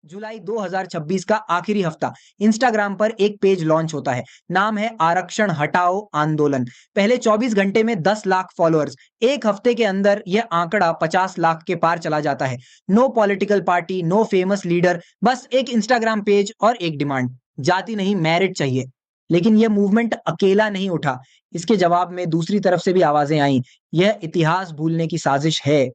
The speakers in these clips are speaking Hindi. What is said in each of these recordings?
जुलाई 2026 का आखिरी हफ्ता इंस्टाग्राम पर एक पेज लॉन्च होता है। नाम है आरक्षण हटाओ आंदोलन। पहले 24 घंटे में 10 लाख फॉलोअर्स। एक हफ्ते के अंदर यह आंकड़ा 50 लाख के पार चला जाता है। No political party, no famous leader, बस एक इंस्टाग्राम पेज और एक डिमांड, जाति नहीं मेरिट चाहिए। लेकिन यह मूवमेंट अकेला नहीं उठा। इसके जवाब में दूसरी तरफ से भी आवाजें आईं। यह इतिहास भूलने की साजिश है।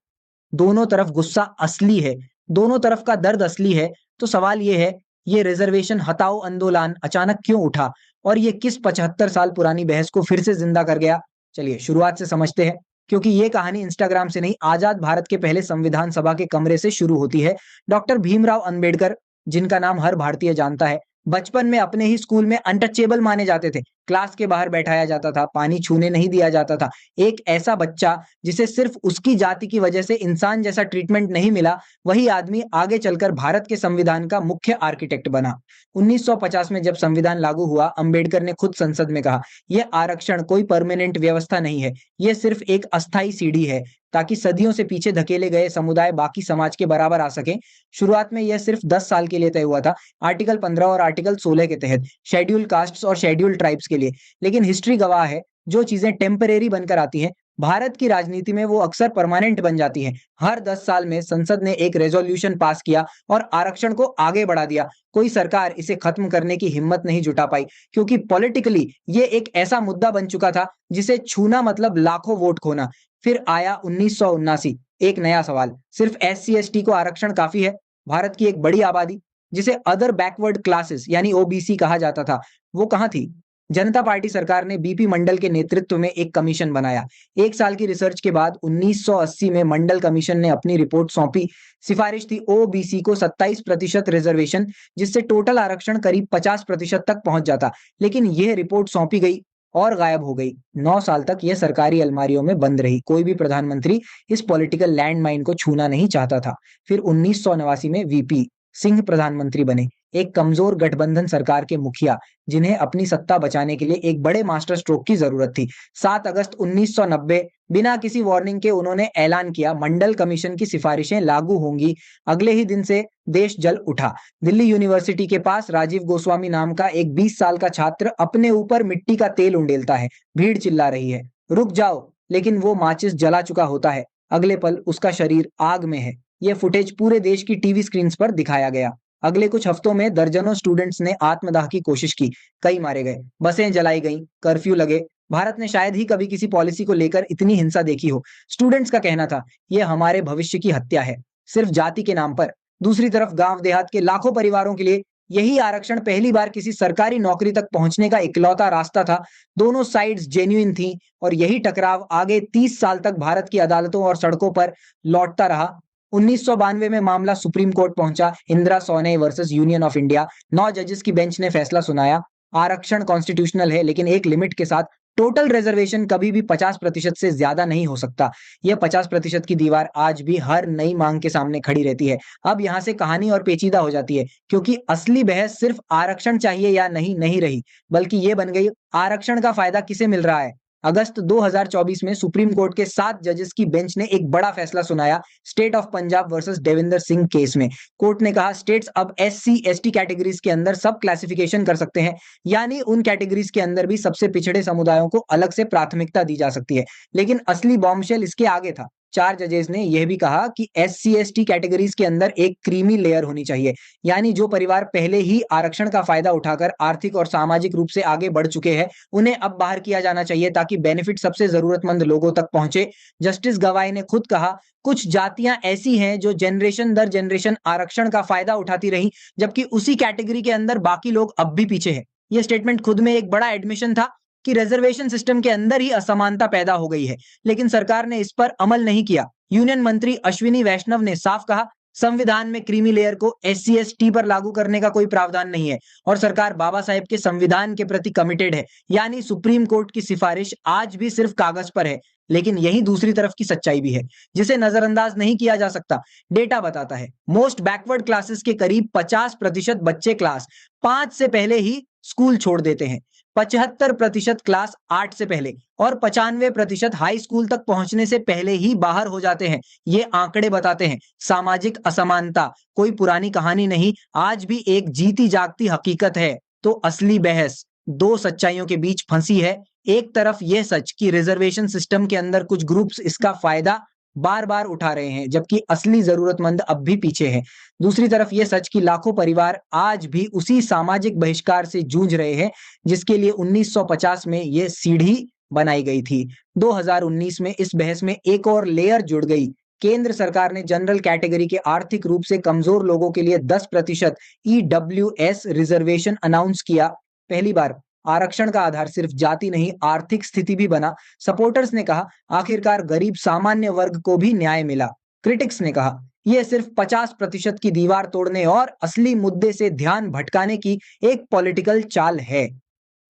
दोनों तरफ गुस्सा असली है, दोनों तरफ का दर्द असली है। तो सवाल ये है, ये रिजर्वेशन हटाओ आंदोलन अचानक क्यों उठा और ये किस 75 साल पुरानी बहस को फिर से जिंदा कर गया? चलिए शुरुआत से समझते हैं, क्योंकि ये कहानी इंस्टाग्राम से नहीं, आजाद भारत के पहले संविधान सभा के कमरे से शुरू होती है। डॉक्टर भीमराव अंबेडकर, जिनका नाम हर भारतीय जानता है, बचपन में अपने ही स्कूल में अनटचेबल माने जाते थे। क्लास के बाहर बैठाया जाता था, पानी छूने नहीं दिया जाता था। एक ऐसा बच्चा जिसे सिर्फ उसकी जाति की वजह से इंसान जैसा ट्रीटमेंट नहीं मिला, वही आदमी आगे चलकर भारत के संविधान का मुख्य आर्किटेक्ट बना। 1950 में जब संविधान लागू हुआ, अंबेडकर ने खुद संसद में कहा, यह आरक्षण कोई परमानेंट व्यवस्था नहीं है, यह सिर्फ एक अस्थाई सीढ़ी है, ताकि सदियों से पीछे धकेले गए समुदाय बाकी समाज के बराबर आ सके। शुरुआत में यह सिर्फ 10 साल के लिए तय हुआ था, आर्टिकल 15 और आर्टिकल 16 के तहत, शेड्यूल कास्ट्स और शेड्यूल ट्राइब्स के लिए। लेकिन हिस्ट्री गवाह है, जो चीजें टेम्परेरी बनकर आती हैं, भारत की राजनीति में वो अक्सर परमानेंट बन जाती हैं। हर 10 साल में संसद ने एक रेजोल्यूशन पास किया और आरक्षण को आगे बढ़ा दिया। कोई सरकार इसे खत्म करने की हिम्मत नहीं जुटा पाई, क्योंकि पॉलिटिकली ये एक ऐसा मुद्दा बन चुका था जिसे छूना मतलब लाखों वोट खोना। फिर आया 1979, एक नया सवाल, सिर्फ एससी एसटी को आरक्षण काफी है? भारत की एक बड़ी आबादी, जिसे अदर बैकवर्ड क्लासेस यानी ओबीसी कहा जाता था, वो कहां थी? जनता पार्टी सरकार ने बीपी मंडल के नेतृत्व में एक कमीशन बनाया। एक साल की रिसर्च के बाद 1980 में मंडल कमीशन ने अपनी रिपोर्ट सौंपी। सिफारिश थी ओबीसी को 27% रिजर्वेशन, जिससे टोटल आरक्षण करीब 50% तक पहुंच जाता। लेकिन यह रिपोर्ट सौंपी गई और गायब हो गई। 9 साल तक यह सरकारी अलमारियों में बंद रही। कोई भी प्रधानमंत्री इस पॉलिटिकल लैंडमाइन को छूना नहीं चाहता था। फिर 1989 में वीपी सिंह प्रधानमंत्री बने, एक कमजोर गठबंधन सरकार के मुखिया, जिन्हें अपनी सत्ता बचाने के लिए एक बड़े मास्टर स्ट्रोक की जरूरत थी। 7 अगस्त 1990, बिना किसी वार्निंग के उन्होंने ऐलान किया, मंडल कमीशन की सिफारिशें लागू होंगी। अगले ही दिन से देश जल उठा। दिल्ली यूनिवर्सिटी के पास राजीव गोस्वामी नाम का एक 20 साल का छात्र अपने ऊपर मिट्टी का तेल उंडेलता है। भीड़ चिल्ला रही है, रुक जाओ, लेकिन वो माचिस जला चुका होता है। अगले पल उसका शरीर आग में है। यह फुटेज पूरे देश की टीवी स्क्रीन पर दिखाया गया। अगले कुछ हफ्तों में दर्जनों स्टूडेंट्स ने आत्मदाह की कोशिश की, कई मारे गए, बसें जलाई गईं, कर्फ्यू लगे। भारत ने शायद ही कभी किसी पॉलिसी को लेकर इतनी हिंसा देखी हो। स्टूडेंट्स का कहना था, यह हमारे भविष्य की हत्या है, सिर्फ जाति के नाम पर। दूसरी तरफ गांव देहात के लाखों परिवारों के लिए यही आरक्षण पहली बार किसी सरकारी नौकरी तक पहुंचने का इकलौता रास्ता था। दोनों साइड्स जेन्युइन थी और यही टकराव आगे 30 साल तक भारत की अदालतों और सड़कों पर लौटता रहा। 1992 में मामला सुप्रीम कोर्ट पहुंचा, इंदिरा सोने वर्सेस यूनियन ऑफ इंडिया। 9 जजेस की बेंच ने फैसला सुनाया, आरक्षण कॉन्स्टिट्यूशनल है, लेकिन एक लिमिट के साथ। टोटल रिजर्वेशन कभी भी 50% से ज्यादा नहीं हो सकता। यह 50% की दीवार आज भी हर नई मांग के सामने खड़ी रहती है। अब यहां से कहानी और पेचीदा हो जाती है, क्योंकि असली बहस सिर्फ आरक्षण चाहिए या नहीं नहीं रही, बल्कि यह बन गई, आरक्षण का फायदा किसे मिल रहा है। अगस्त 2024 में सुप्रीम कोर्ट के 7 जजेस की बेंच ने एक बड़ा फैसला सुनाया, state of Punjab versus Devendra Singh case में। कोर्ट ने कहा, स्टेट्स अब एससी एसटी कैटेगरीज के अंदर सब क्लासिफिकेशन कर सकते हैं, यानी उन कैटेगरीज के अंदर भी सबसे पिछड़े समुदायों को अलग से प्राथमिकता दी जा सकती है। लेकिन असली बॉम्बशेल इसके आगे था। 4 जजेस ने यह भी कहा कि एससी एसटी कैटेगरीज के अंदर एक क्रीमी लेयर होनी चाहिए, यानी जो परिवार पहले ही आरक्षण का फायदा उठाकर आर्थिक और सामाजिक रूप से आगे बढ़ चुके हैं, उन्हें अब बाहर किया जाना चाहिए, ताकि बेनिफिट सबसे जरूरतमंद लोगों तक पहुंचे। जस्टिस गवाई ने खुद कहा, कुछ जातियां ऐसी हैं जो जनरेशन दर जनरेशन आरक्षण का फायदा उठाती रही, जबकि उसी कैटेगरी के अंदर बाकी लोग अब भी पीछे हैं। यह स्टेटमेंट खुद में एक बड़ा एडमिशन था कि रिजर्वेशन सिस्टम के अंदर ही असमानता पैदा हो गई है, लेकिन सरकार ने इस पर अमल नहीं किया। यूनियन मंत्री अश्विनी वैष्णव ने साफ कहा, संविधान में क्रीमी लेयर को एससी एसटी पर लागू करने का कोई प्रावधान नहीं है और सरकार बाबा साहेब के संविधान के प्रति कमिटेड है। यानी सुप्रीम कोर्ट की सिफारिश आज भी सिर्फ कागज पर है, लेकिन यही दूसरी तरफ की सच्चाई भी है, जिसे नजरअंदाज नहीं किया जा सकता। डेटा बताता है, मोस्ट बैकवर्ड क्लासेस के करीब 50% बच्चे क्लास 5 से पहले ही स्कूल छोड़ देते हैं। 75% क्लास 8 से पहले और 95% हाई स्कूल तक पहुंचने से पहले ही बाहर हो जाते हैं। ये आंकड़े बताते हैं। सामाजिक असमानता कोई पुरानी कहानी नहीं, आज भी एक जीती जागती हकीकत है। तो असली बहस दो सच्चाइयों के बीच फंसी है। एक तरफ यह सच कि रिजर्वेशन सिस्टम के अंदर कुछ ग्रुप्स इसका फायदा बार बार उठा रहे हैं, जबकि असली जरूरतमंद अब भी पीछे हैं। दूसरी तरफ यह सच कि लाखों परिवार आज भी उसी सामाजिक बहिष्कार से जूझ रहे हैं जिसके लिए 1950 में यह सीढ़ी बनाई गई थी। 2019 में इस बहस में एक और लेयर जुड़ गई। केंद्र सरकार ने जनरल कैटेगरी के आर्थिक रूप से कमजोर लोगों के लिए 10% ईडब्ल्यूएस रिजर्वेशन अनाउंस किया। पहली बार आरक्षण का आधार सिर्फ जाति नहीं, आर्थिक स्थिति भी बना। सपोर्टर्स ने कहा आखिरकार गरीब सामान्य वर्ग को भी न्याय मिला। क्रिटिक्स ने कहा यह सिर्फ 50% की दीवार तोड़ने और असली मुद्दे से ध्यान भटकाने की एक पॉलिटिकल चाल है।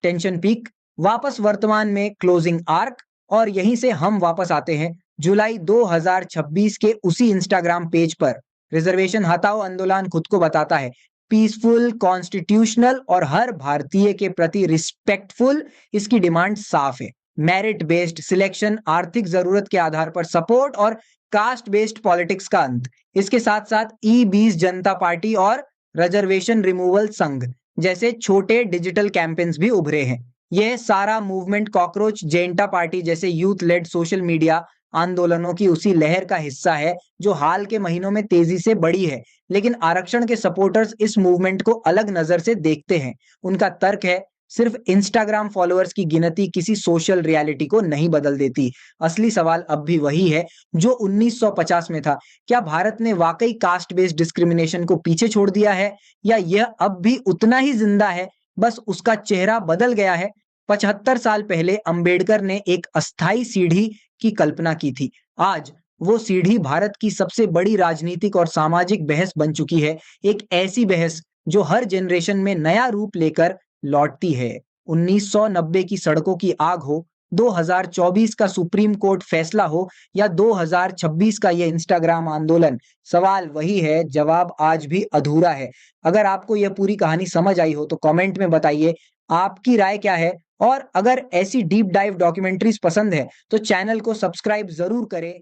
टेंशन पीक, वापस वर्तमान में क्लोजिंग आर्क, और यहीं से हम वापस आते हैं जुलाई 2026 के उसी इंस्टाग्राम पेज पर। रिजर्वेशन हटाओ आंदोलन खुद को बताता है पीसफुल, कॉन्स्टिट्यूशनल और हर भारतीय के प्रति रिस्पेक्टफुल। इसकी डिमांड साफ है, मेरिट बेस्ड सिलेक्शन, आर्थिक जरूरत के आधार पर सपोर्ट और कास्ट बेस्ड पॉलिटिक्स का अंत। इसके साथ साथ ई-20 जनता पार्टी और रिजर्वेशन रिमूवल संघ जैसे छोटे डिजिटल कैंपेन्स भी उभरे हैं। यह सारा मूवमेंट कॉकरोच जेंटा पार्टी जैसे यूथ लेड सोशल मीडिया आंदोलनों की उसी लहर का हिस्सा है जो हाल के महीनों में तेजी से बढ़ी है। लेकिन आरक्षण के सपोर्टर्स इस मूवमेंट को अलग नजर से देखते हैं। उनका तर्क है सिर्फ इंस्टाग्राम फॉलोअर्स की गिनती किसी सोशल रियलिटी को नहीं बदल देती। असली सवाल अब भी वही है जो 1950 में था। क्या भारत ने वाकई कास्ट बेस्ड डिस्क्रिमिनेशन को पीछे छोड़ दिया है, या यह अब भी उतना ही जिंदा है, बस उसका चेहरा बदल गया है? 75 साल पहले अंबेडकर ने एक अस्थाई सीढ़ी की कल्पना की थी। आज वो सीढ़ी भारत की सबसे बड़ी राजनीतिक और सामाजिक बहस बन चुकी है। एक ऐसी बहस जो हर जनरेशन में नया रूप लेकर लौटती है। 1990 की सड़कों की आग हो, 2024 का सुप्रीम कोर्ट फैसला हो, या 2026 का ये इंस्टाग्राम आंदोलन, सवाल वही है, जवाब आज भी अधूरा है। अगर आपको यह पूरी कहानी समझ आई हो तो कमेंट में बताइए आपकी राय क्या है। और अगर ऐसी डीप डाइव डॉक्यूमेंट्रीज पसंद है तो चैनल को सब्सक्राइब जरूर करें।